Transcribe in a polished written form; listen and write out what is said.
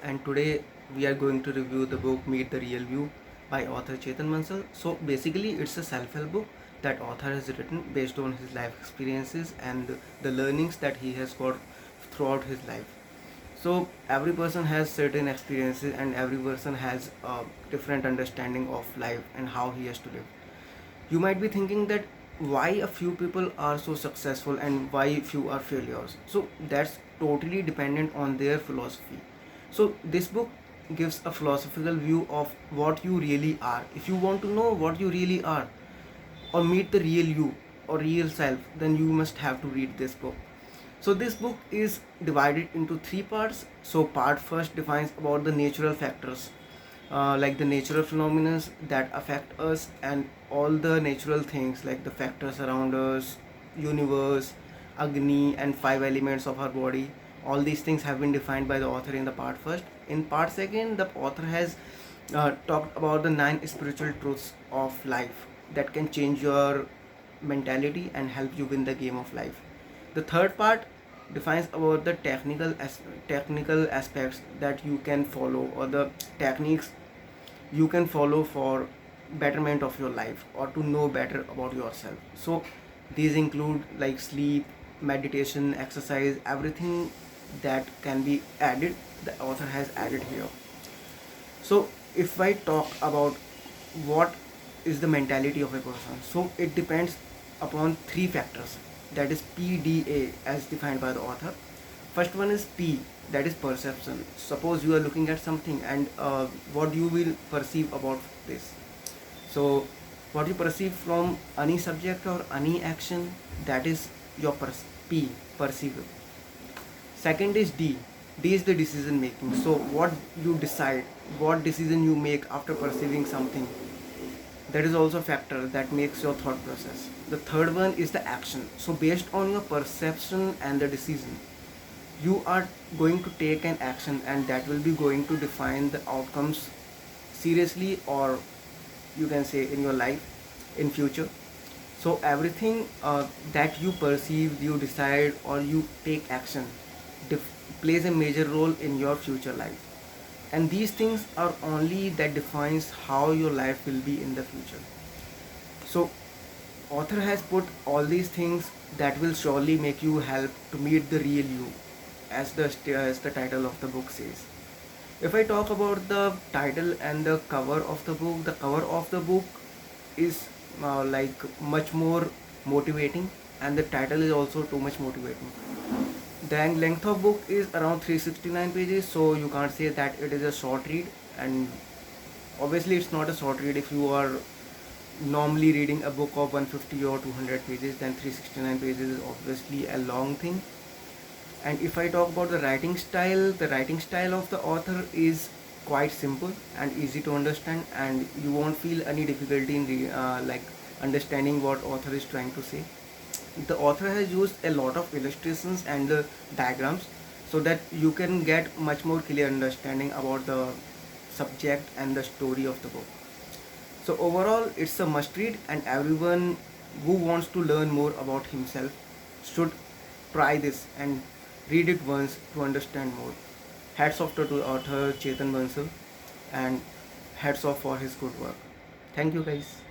and today we are going to review the book Meet the Real You by author Chetan Bansal. So basically it's a self-help book that author has written based on his life experiences and the learnings that he has got throughout his life. So every person has certain experiences and every person has a different understanding of life and how he has to live. You might be thinking that why a few people are so successful and why few are failures. So that's totally dependent on their philosophy. So this book gives a philosophical view of what you really are. If you want to know what you really are or meet the real you or real self, then you must have to read this book. So this book is divided into three parts. So part first defines about the natural factors, like the natural phenomena that affect us and all the natural things like the factors around us, universe, Agni, and five elements of our body. All these things have been defined by the author in the part first. In part second, the author has talked about the nine spiritual truths of life that can change your mentality and help you win the game of life. The third part defines about the technical aspects that you can follow or the techniques you can follow for betterment of your life or to know better about yourself. So these include like sleep, meditation, exercise, everything that can be added, the author has added here. So if I talk about what is the mentality of a person, so it depends upon three factors, that is PDA as defined by the author. First one is P, that is perception. Suppose you are looking at something and what you will perceive about this. So what you perceive from any subject or any action, that is your P, perceive. Second is D. D is the decision making. So what you decide, what decision you make after perceiving something, that is also a factor that makes your thought process. The third one is the action. So based on your perception and the decision, you are going to take an action and that will be going to define the outcomes seriously, or you can say in your life in future. So everything that you perceive, you decide, or you take action plays a major role in your future life, and these things are only that defines how your life will be in the future. So author has put all these things that will surely make you help to meet the real you, as the title of the book says. If I talk about the title and the cover of the book, the cover of the book is like much more motivating, and the title is also too much motivating. The length of book is around 369 pages, so you can't say that it is a short read, and obviously it's not a short read. If you are normally reading a book of 150 or 200 pages, then 369 pages is obviously a long thing. And if I talk about the writing style of the author is quite simple and easy to understand, and you won't feel any difficulty in like understanding what author is trying to say. The author has used a lot of illustrations and diagrams so that you can get much more clear understanding about the subject and the story of the book. So overall it's a must read, and everyone who wants to learn more about himself should try this and read it once to understand more. Hats off to author Chetan Bansal, and hats off for his good work. Thank you guys.